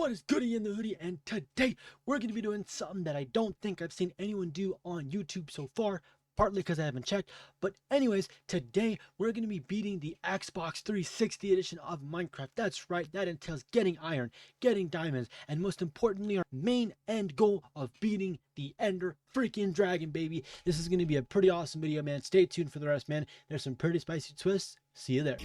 What is goodie in the hoodie? And today we're going to be doing something that I don't think I've seen anyone do on YouTube so far, partly because I haven't checked. But anyways, today we're going to be beating the Xbox 360 edition of Minecraft. That's right, that entails getting iron, getting diamonds, and most importantly, our main end goal of beating the Ender freaking Dragon, baby. This is going to be a pretty awesome video, man. Stay tuned for the rest, man. There's some pretty spicy twists. See you there.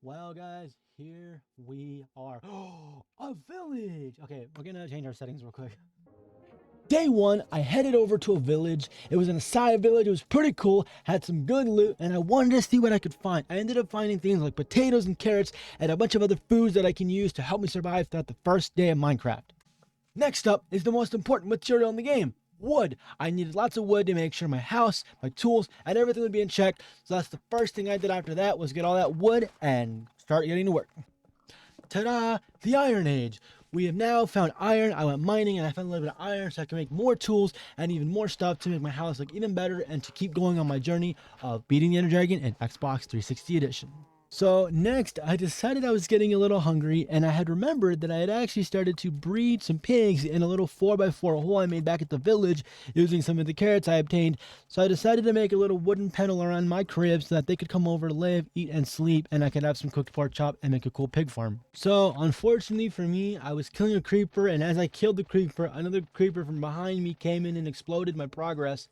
Well, guys, here we are. Oh, a village. Okay, we're gonna change our settings real quick. Day one, I headed over to a village. It was an Asaya village. It was pretty cool, had some good loot, and I wanted to see what I could find. I ended up finding things like potatoes and carrots and a bunch of other foods that I can use to help me survive throughout the first day of Minecraft. Next up is the most important material in the game. Wood. I needed lots of wood to make sure my house, my tools, and everything would be in check. So that's the first thing I did after that, was get all that wood and start getting to work. Ta-da! The Iron Age. We have now found iron. I went mining and I found a little bit of iron so I can make more tools and even more stuff to make my house look even better and to keep going on my journey of beating the Ender Dragon in Xbox 360 edition. So next, I decided I was getting a little hungry, and I had remembered that I had actually started to breed some pigs in a little 4x4 hole I made back at the village using some of the carrots I obtained. So I decided to make a little wooden panel around my crib so that they could come over to live, eat, and sleep, and I could have some cooked pork chop and make a cool pig farm. So unfortunately for me, I was killing a creeper, and as I killed the creeper, another creeper from behind me came in and exploded my progress.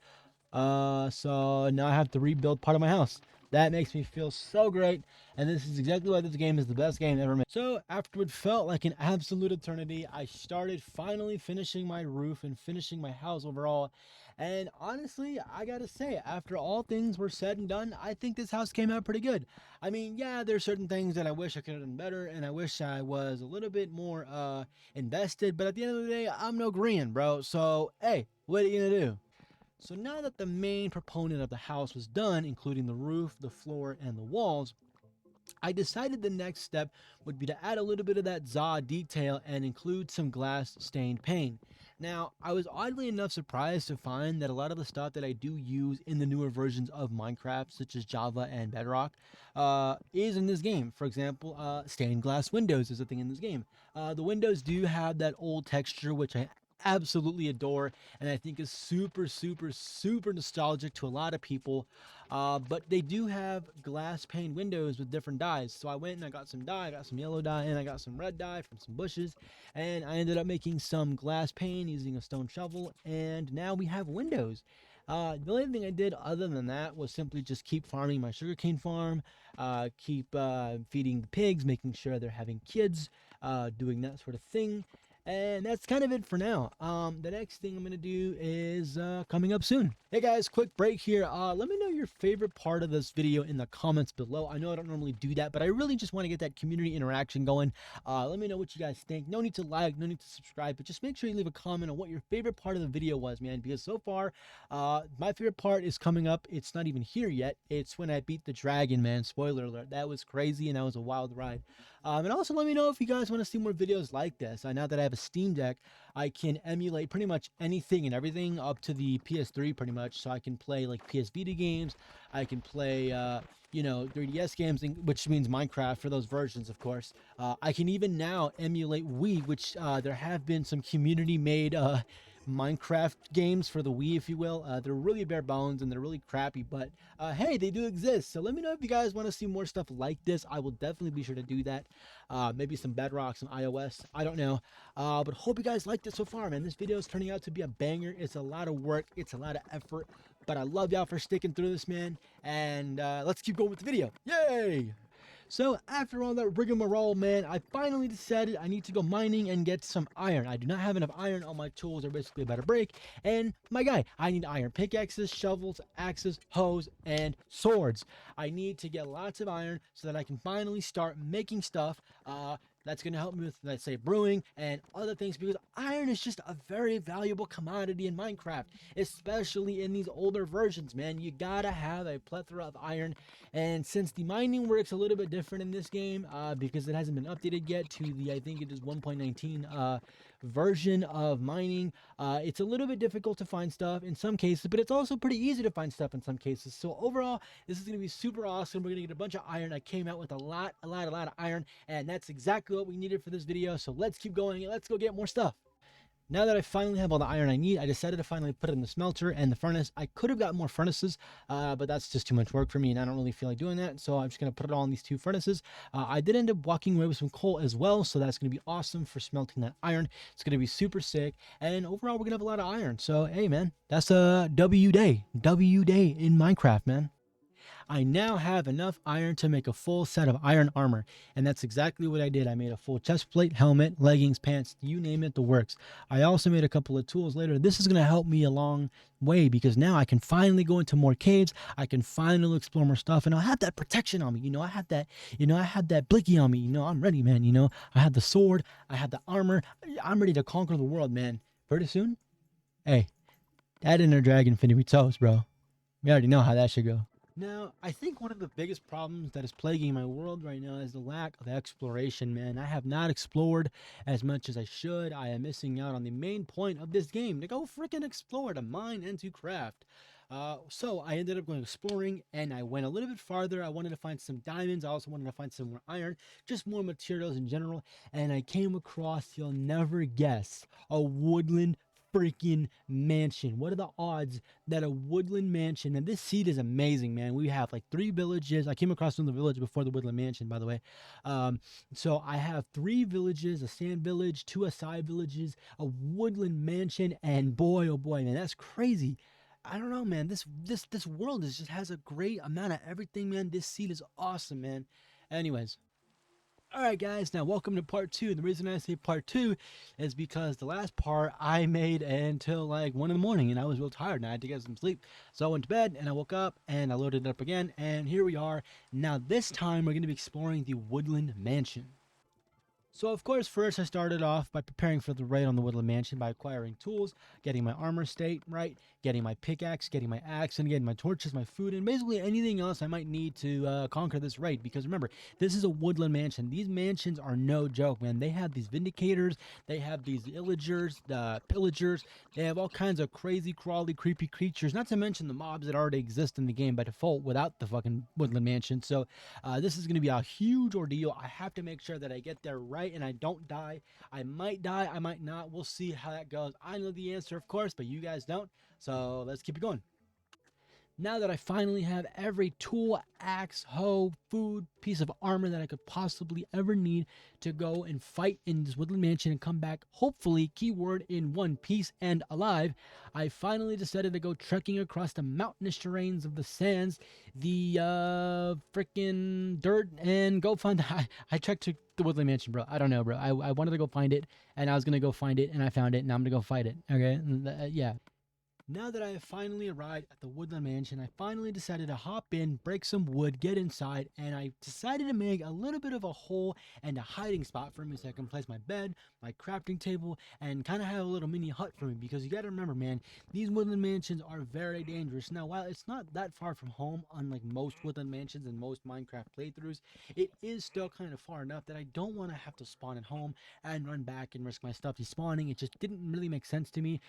So now I have to rebuild part of my house. That makes me feel so great, and this is exactly why this game is the best game ever made. So after what felt like an absolute eternity, I started finally finishing my roof and finishing my house overall. And honestly, I gotta say, after all things were said and done, I think this house came out pretty good. I mean, yeah, there's certain things that I wish I could have done better, and I wish I was a little bit more invested, but at the end of the day, I'm no Korean, bro. So hey, what are you gonna do? So now that the main proponent of the house was done, including the roof, the floor, and the walls, I decided the next step would be to add a little bit of that ZA detail and include some glass stained pane. Now, I was oddly enough surprised to find that a lot of the stuff that I do use in the newer versions of Minecraft, such as Java and Bedrock, is in this game. For example, stained glass windows is a thing in this game. The windows do have that old texture, which I absolutely adore, and I think is super nostalgic to a lot of people. But they do have glass pane windows with different dyes. So I went and I got some dye. I got some yellow dye and I got some red dye from some bushes, and I ended up making some glass pane using a stone shovel, and now we have windows. The only thing I did other than that was simply just keep farming my sugarcane farm, keep feeding the pigs, making sure they're having kids, doing that sort of thing. And that's kind of it for now. The next thing I'm going to do is coming up soon. Hey guys, quick break here. Let me know your favorite part of this video in the comments below. I know I don't normally do that, but I really just want to get that community interaction going. Let me know what you guys think. No need to like, no need to subscribe, but just make sure you leave a comment on what your favorite part of the video was, man. Because so far, my favorite part is coming up. It's not even here yet. It's when I beat the dragon, man. Spoiler alert. That was crazy, and that was a wild ride. And also let me know if you guys want to see more videos like this. Now that I have a Steam Deck, I can emulate pretty much anything and everything up to the PS3 pretty much. So I can play like PS Vita games. I can play, 3DS games, which means Minecraft for those versions, of course. I can even now emulate Wii, which there have been some community-made Minecraft games for the Wii, if you will. They're really bare bones and they're really crappy, but hey, they do exist. So let me know if you guys want to see more stuff like this. I will definitely be sure to do that. Maybe some Bedrock, some iOS, I don't know. But hope you guys liked it so far, man. This video is turning out to be a banger. It's a lot of work, it's a lot of effort, but I love y'all for sticking through this, man. And let's keep going with the video. Yay! So after all that rigmarole, man, I finally decided I need to go mining and get some iron. I do not have enough iron. All my tools are basically about to break. And my guy, I need iron pickaxes, shovels, axes, hoes, and swords. I need to get lots of iron so that I can finally start making stuff. That's going to help me with, let's say, brewing and other things, because iron is just a very valuable commodity in Minecraft, especially in these older versions, man. You gotta have a plethora of iron. And since the mining works a little bit different in this game, because it hasn't been updated yet to the, I think it is 1.19 version of mining. It's a little bit difficult to find stuff in some cases, but it's also pretty easy to find stuff in some cases. So overall, this is going to be super awesome. We're going to get a bunch of iron. I came out with a lot of iron, and that's exactly what we needed for this video. So let's keep going and let's go get more stuff. Now that I finally have all the iron I need, I decided to finally put it in the smelter and the furnace. I could have got more furnaces, but that's just too much work for me, and I don't really feel like doing that. So I'm just going to put it all in these 2 furnaces. I did end up walking away with some coal as well, so that's going to be awesome for smelting that iron. It's going to be super sick, and overall, we're going to have a lot of iron. So, hey, man, that's a W day in Minecraft, man. I now have enough iron to make a full set of iron armor, and that's exactly what I did. I made a full chest plate, helmet, leggings, pants, you name it, the works. I also made a couple of tools later. This is going to help me a long way because now I can finally go into more caves. I can finally explore more stuff, and I'll have that protection on me. I had that blicky on me. I'm ready, man. I had the sword, I had the armor. I'm ready to conquer the world, man. Pretty soon. Hey, that inner dragon finna be toast, bro. We already know how that should go. Now, I think one of the biggest problems that is plaguing my world right now is the lack of exploration, man. I have not explored as much as I should. I am missing out on the main point of this game, to go freaking explore, to mine and to craft. So I ended up going exploring, and I went a little bit farther. I wanted to find some diamonds. I also wanted to find some more iron, just more materials in general. And I came across, you'll never guess, a woodland freaking mansion. What are the odds that a woodland mansion, and this seed is amazing, man. We have like 3 villages. I came across another village before the woodland mansion, by the way. So I have 3 villages, a sand village, 2 acai villages, a woodland mansion, and boy, oh boy, man, that's crazy. I don't know, man. This world just has a great amount of everything, man. This seed is awesome, man. Anyways, alright guys, now welcome to part 2. The reason I say part 2 is because the last part I made until like 1 in the morning, and I was real tired and I had to get some sleep. So I went to bed and I woke up and I loaded it up again, and here we are. Now this time we're going to be exploring the woodland mansion. So of course, first I started off by preparing for the raid on the woodland mansion by acquiring tools, getting my armor state right, getting my pickaxe, getting my axe, and getting my torches, my food, and basically anything else I might need to conquer this raid. Because remember, this is a woodland mansion. These mansions are no joke, man. They have these vindicators, they have these illagers, pillagers, they have all kinds of crazy, crawly, creepy creatures, not to mention the mobs that already exist in the game by default without the fucking woodland mansion. So this is going to be a huge ordeal. I have to make sure that I get there right and I don't die. I might die, I might not. We'll see how that goes. I know the answer, of course, but you guys don't. So let's keep it going. Now that I finally have every tool, axe, hoe, food, piece of armor that I could possibly ever need to go and fight in this woodland mansion and come back, hopefully, keyword, in one piece and alive, I finally decided to go trekking across the mountainous terrains of the sands, the freaking dirt, and go find I trekked to the woodland mansion, bro. I don't know, bro. I wanted to go find it, and I was going to go find it, and I found it, and I'm going to go fight it, okay? Yeah. Now that I have finally arrived at the woodland mansion, I finally decided to hop in, break some wood, get inside, and I decided to make a little bit of a hole and a hiding spot for me so I can place my bed, my crafting table, and kind of have a little mini hut for me. Because you got to remember, man, these woodland mansions are very dangerous. Now, while it's not that far from home, unlike most woodland mansions and most Minecraft playthroughs, it is still kind of far enough that I don't want to have to spawn at home and run back and risk my stuff despawning. It just didn't really make sense to me.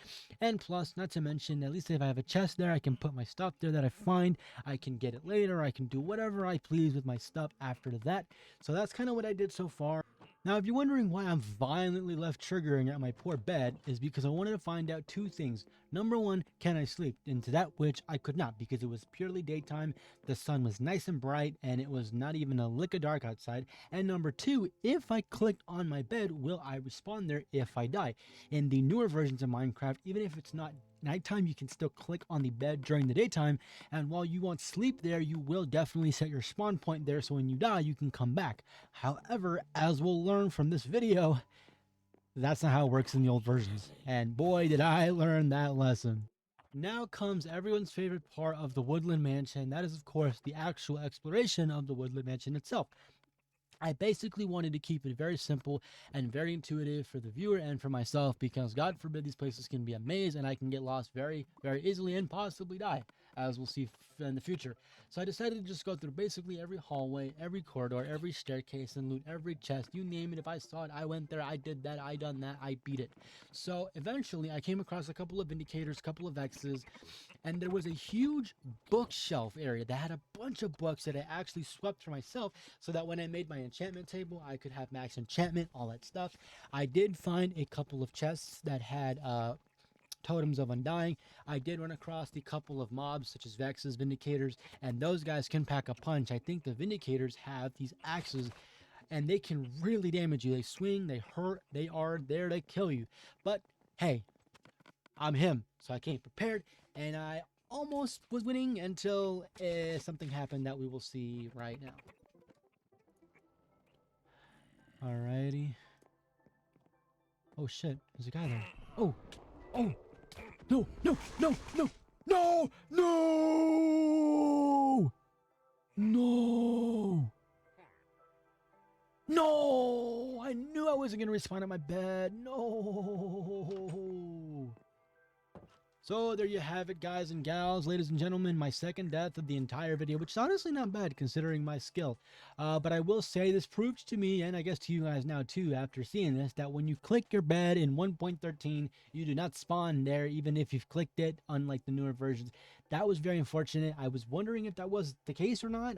And plus, not to mention, at least if I have a chest there, I can put my stuff there that I find. I can get it later. I can do whatever I please with my stuff after that. So that's kind of what I did so far. Now, if you're wondering why I'm violently left triggering at my poor bed, is because I wanted to find out 2 things. Number 1, can I sleep? And to that which I could not, because it was purely daytime, the sun was nice and bright, and it was not even a lick of dark outside. And number 2, if I clicked on my bed, will I respawn there if I die? In the newer versions of Minecraft, even if it's not nighttime, you can still click on the bed during the daytime, and while you won't sleep there, you will definitely set your spawn point there, so when you die, you can come back. However, as we'll learn from this video, that's not how it works in the old versions, and boy did I learn that lesson. Now comes everyone's favorite part of the woodland mansion. That is, of course, the actual exploration of the woodland mansion itself. I basically wanted to keep it very simple and very intuitive for the viewer and for myself, because God forbid these places can be a maze and I can get lost very, very easily and possibly die. as we'll see in the future. So I decided to just go through basically every hallway, every corridor, every staircase, and loot every chest. You name it. If I saw it, I went there. I did that. I done that. I beat it. So eventually, I came across a couple of indicators, a couple of X's, and there was a huge bookshelf area that had a bunch of books that I actually swept for myself, so that when I made my enchantment table, I could have max enchantment, all that stuff. I did find a couple of chests that had totems of undying. I did run across the couple of mobs such as Vexes, Vindicators, and those guys can pack a punch. I think the Vindicators have these axes and they can really damage you. They swing, they hurt, they are there to kill you. But hey, I'm him, so I came prepared, and I almost was winning until something happened that we will see right now. Alrighty. Oh shit, there's a guy there. Oh, oh, no, no, no, no, no, no, no, no! I knew I wasn't gonna respawn at my bed. No. So there you have it, guys and gals, ladies and gentlemen, my second death of the entire video, which is honestly not bad considering my skill. But I will say this proves to me, and I guess to you guys now too, after seeing this, that when you click your bed in 1.13, you do not spawn there, even if you've clicked it, unlike the newer versions. That was very unfortunate. I was wondering if that was the case or not.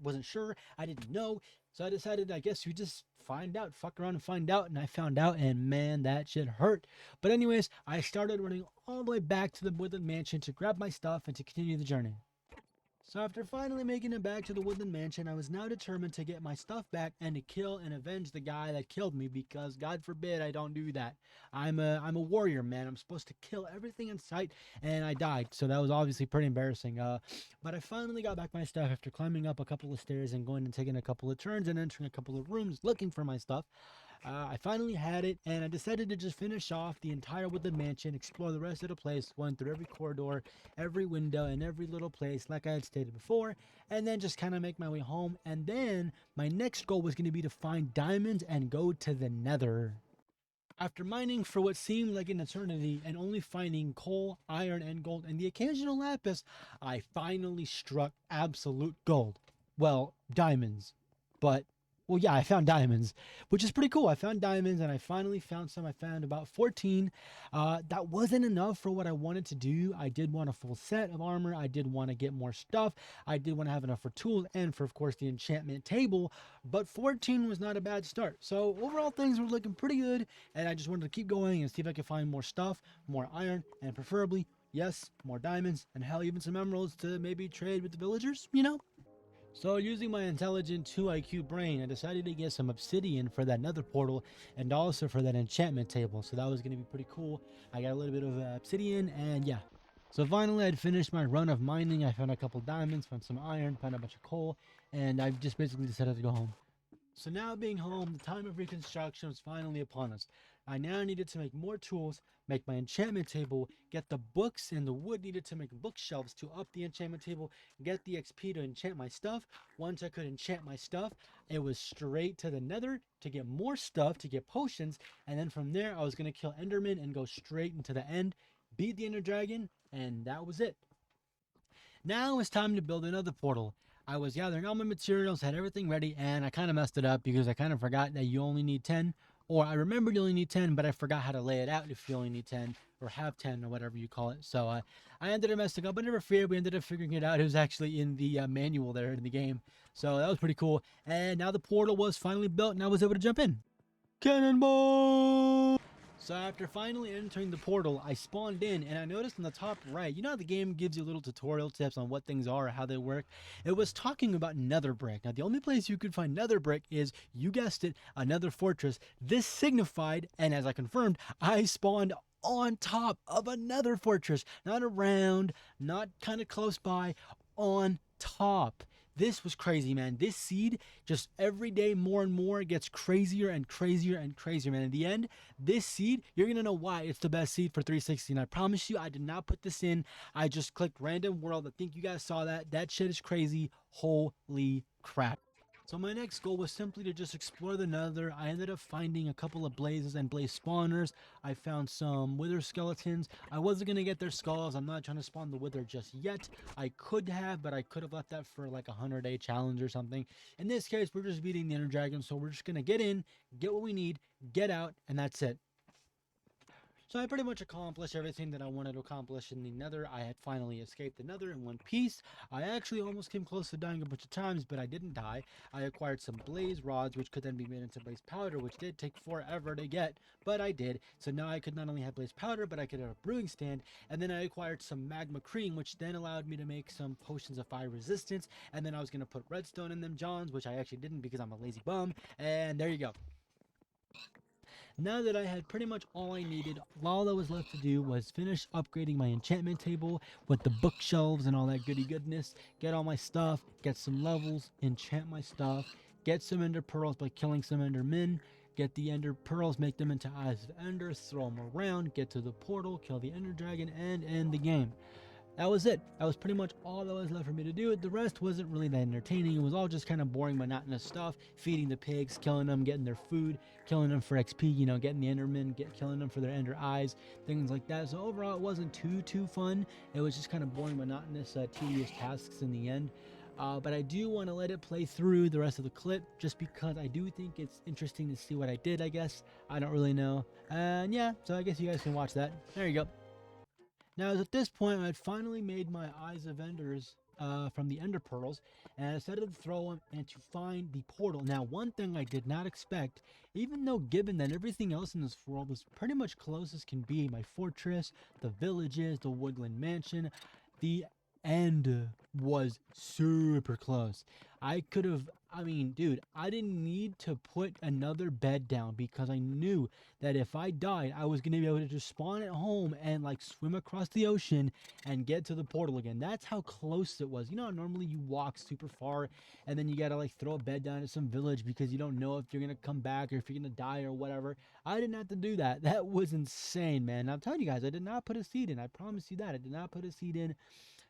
Wasn't sure. I didn't know. So I decided, I guess you just find out, fuck around and find out. And I found out, and man, that shit hurt. But anyways, I started running all the way back to the Woodland Mansion to grab my stuff and to continue the journey. So after finally making it back to the Woodland Mansion, I was now determined to get my stuff back and to kill and avenge the guy that killed me, because God forbid I don't do that. I'm a warrior, man. I'm supposed to kill everything in sight, and I died. So that was obviously pretty embarrassing. But I finally got back my stuff after climbing up a couple of stairs and going and taking a couple of turns and entering a couple of rooms looking for my stuff. I finally had it, and I decided to just finish off the entire Woodland Mansion, explore the rest of the place, going through every corridor, every window, and every little place, like I had stated before, and then just kind of make my way home. And then my next goal was going to be to find diamonds and go to the Nether. After mining for what seemed like an eternity and only finding coal, iron, and gold, and the occasional lapis, I finally struck absolute gold. Well, diamonds. But well, yeah, I found diamonds, which is pretty cool. I found diamonds, and I finally found some. I found about 14. That wasn't enough for what I wanted to do. I did want a full set of armor. I did want to get more stuff. I did want to have enough for tools and for, of course, the enchantment table. But 14 was not a bad start. So overall, things were looking pretty good, and I just wanted to keep going and see if I could find more stuff, more iron, and preferably, yes, more diamonds, and hell, even some emeralds to maybe trade with the villagers, you know? So using my intelligent 2 IQ brain, I decided to get some obsidian for that nether portal and also for that enchantment table. So that was going to be pretty cool. I got a little bit of obsidian, and yeah. So finally I'd finished my run of mining. I found a couple diamonds, found some iron, found a bunch of coal, and I've just basically decided to go home. So now being home, the time of reconstruction was finally upon us. I now needed to make more tools, make my enchantment table, get the books and the wood needed to make bookshelves to up the enchantment table, get the XP to enchant my stuff. Once I could enchant my stuff, it was straight to the Nether to get more stuff, to get potions, and then from there I was going to kill Enderman and go straight into the end, beat the Ender Dragon, and that was it. Now it's time to build another portal. I was gathering all my materials, had everything ready, and I kind of messed it up because I kind of forgot that you only need 10. Or I remembered you only need 10, but I forgot how to lay it out if you only need 10, or have 10, or whatever you call it. So I ended up messing up, but never fear, we ended up figuring it out. It was actually in the manual there in the game. So that was pretty cool. And now the portal was finally built, and I was able to jump in. Cannonball! So after finally entering the portal, I spawned in, and I noticed on the top right, you know how the game gives you little tutorial tips on what things are or how they work? It was talking about nether brick. Now the only place you could find nether brick is, you guessed it, a nether fortress. This signified, and as I confirmed, I spawned on top of a nether fortress. Not around, not kind of close by, on top. This was crazy, man. This seed, just every day more and more, gets crazier and crazier and crazier, man. In the end, this seed, you're going to know why it's the best seed for 360. And I promise you, I did not put this in. I just clicked random world. I think you guys saw that. That shit is crazy. Holy crap. So my next goal was simply to just explore the Nether. I ended up finding a couple of blazes and blaze spawners. I found some wither skeletons. I wasn't going to get their skulls. I'm not trying to spawn the wither just yet. I could have, but I could have left that for like a 100-day challenge or something. In this case, we're just beating the Ender Dragon, so we're just going to get in, get what we need, get out, and that's it. So I pretty much accomplished everything that I wanted to accomplish in the Nether. I had finally escaped the Nether in one piece. I actually almost came close to dying a bunch of times, but I didn't die. I acquired some blaze rods, which could then be made into blaze powder, which did take forever to get, but I did. So now I could not only have blaze powder, but I could have a brewing stand. And then I acquired some magma cream, which then allowed me to make some potions of fire resistance. And then I was going to put redstone in them johns, which I actually didn't because I'm a lazy bum. And there you go. Now that I had pretty much all I needed, all that was left to do was finish upgrading my enchantment table with the bookshelves and all that goody goodness, get all my stuff, get some levels, enchant my stuff, get some ender pearls by killing some endermen, get the ender pearls, make them into eyes of ender, throw them around, get to the portal, kill the ender dragon, and end the game. That was it. That was pretty much all that was left for me to do. The rest wasn't really that entertaining. It was all just kind of boring, monotonous stuff. Feeding the pigs, killing them, getting their food, killing them for XP, you know, getting the endermen, killing them for their ender eyes, things like that. So overall, it wasn't too fun. It was just kind of boring, monotonous, tedious tasks in the end. But I do want to let it play through the rest of the clip just because I do think it's interesting to see what I did, I guess. I don't really know. And yeah, so I guess you guys can watch that. There you go. Now, at this point, I had finally made my Eyes of Enders from the Ender Pearls, and I decided to throw them and to find the portal. Now, one thing I did not expect, even though given that everything else in this world was pretty much close as can be, my fortress, the villages, the woodland mansion, the end was super close. I could have, I mean, dude, I didn't need to put another bed down because I knew that if I died, I was going to be able to just spawn at home and like swim across the ocean and get to the portal again. That's how close it was. You know, normally you walk super far and then you got to like throw a bed down at some village because you don't know if you're going to come back or if you're going to die or whatever. I didn't have to do that. That was insane, man. I'm telling you guys, I did not put a seed in. I promise you that. I did not put a seed in.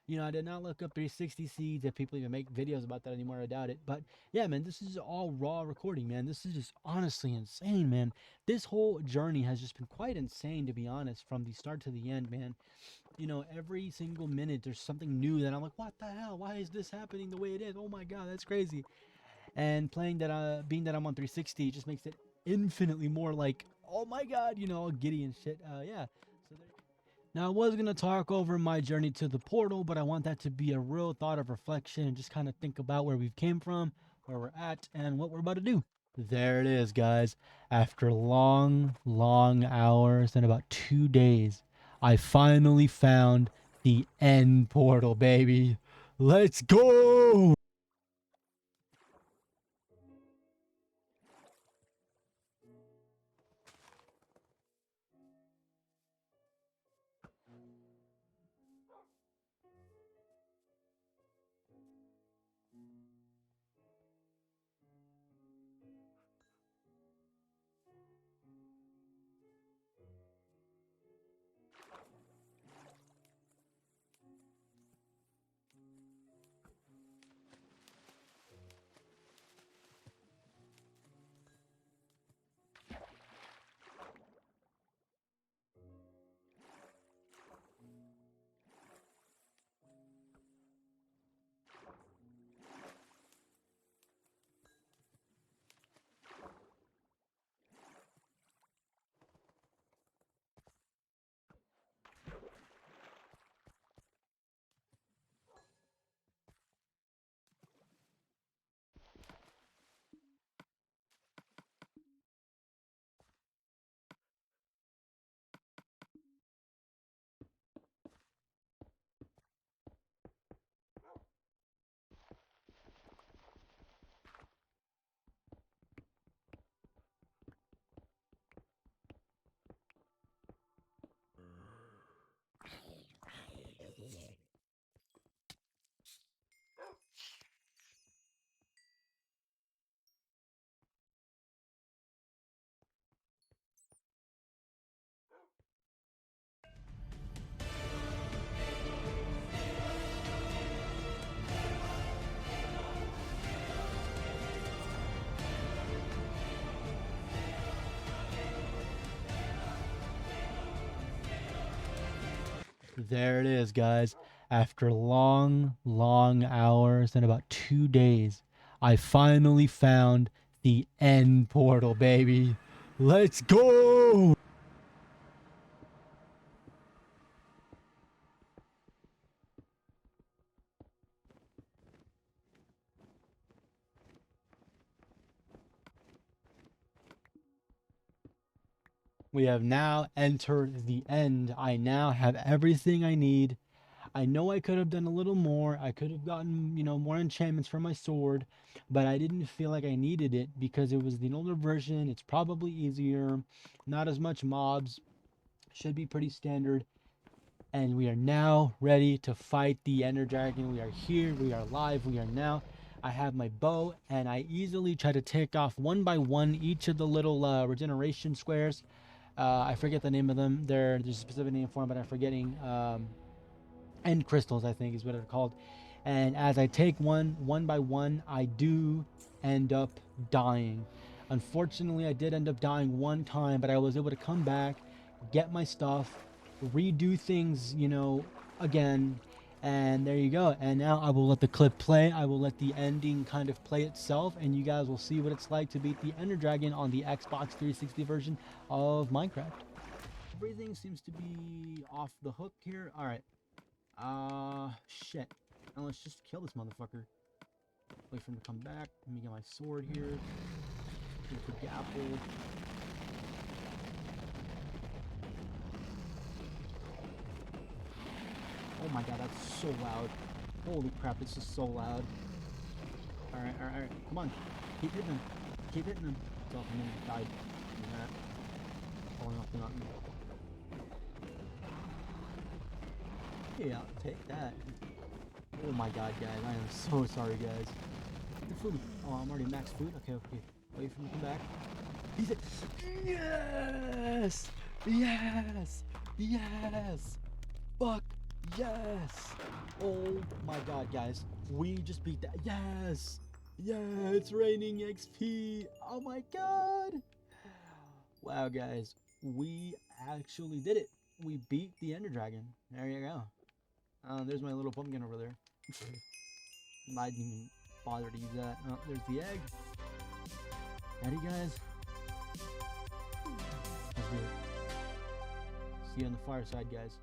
You know, I did not look up 360 seeds. If people even make videos about that anymore, I doubt it. But yeah, man, this is all raw recording, man. This is just honestly insane, man. This whole journey has just been quite insane, to be honest, from the start to the end, man. You know, every single minute there's something new that I'm like, what the hell? Why is this happening the way it is? Oh my god, that's crazy. And playing that, being that I'm on 360, just makes it infinitely more like, oh my god, you know, all giddy and shit. Yeah. So there. Now, I was going to talk over my journey to the portal, but I want that to be a real thought of reflection and just kind of think about where we've came from, where we're at, and what we're about to do. There it is, guys. After long hours and about 2 days, I finally found the end portal, baby. Let's go! There it is, guys. After long, long hours and about 2 days, I finally found the end portal, baby. Let's go! We have now entered the end. I now have everything I need. I know I could have done a little more. I could have gotten, more enchantments for my sword, but I didn't feel like I needed it because it was the older version. It's probably easier, not as much mobs, should be pretty standard. And we are now ready to fight the Ender Dragon. We are here, we are live, we are now. I have my bow, and I easily try to take off one by one each of the little regeneration squares. I forget the name of them. There's a specific name for them, but I'm forgetting. End crystals, I think is what they're called. And as I take one by one, I do end up dying. Unfortunately, I did end up dying one time, but I was able to come back, get my stuff, redo things, again. And there you go. And now I will let the clip play. I will let the ending kind of play itself, and you guys will see what it's like to beat the Ender Dragon on the Xbox 360 version of Minecraft. Everything seems to be off the hook here. All right. Shit. Now let's just kill this motherfucker. Wait for him to come back. Let me get my sword here. Take the apple. Oh my god, that's so loud. Holy crap, this is so loud. Alright, alright, alright. Come on. Keep hitting him. Keep hitting him. Oh, and then he died from that. Falling off the mountain. Yeah, I'll take that. Oh my god, guys. I am so sorry, guys. The food. Oh, I'm already max food. Okay, okay. Wait for him to come back. He's it. Yes! Yes! Yes! Fuck! Yes! Oh my god, guys. We just beat that. Yes! Yeah, it's raining XP. Oh my god! Wow, guys. We actually did it. We beat the Ender Dragon. There you go. There's my little pumpkin over there. I didn't even bother to use that. Oh, there's the egg. Ready, guys? Let's do it. See you on the far side, guys.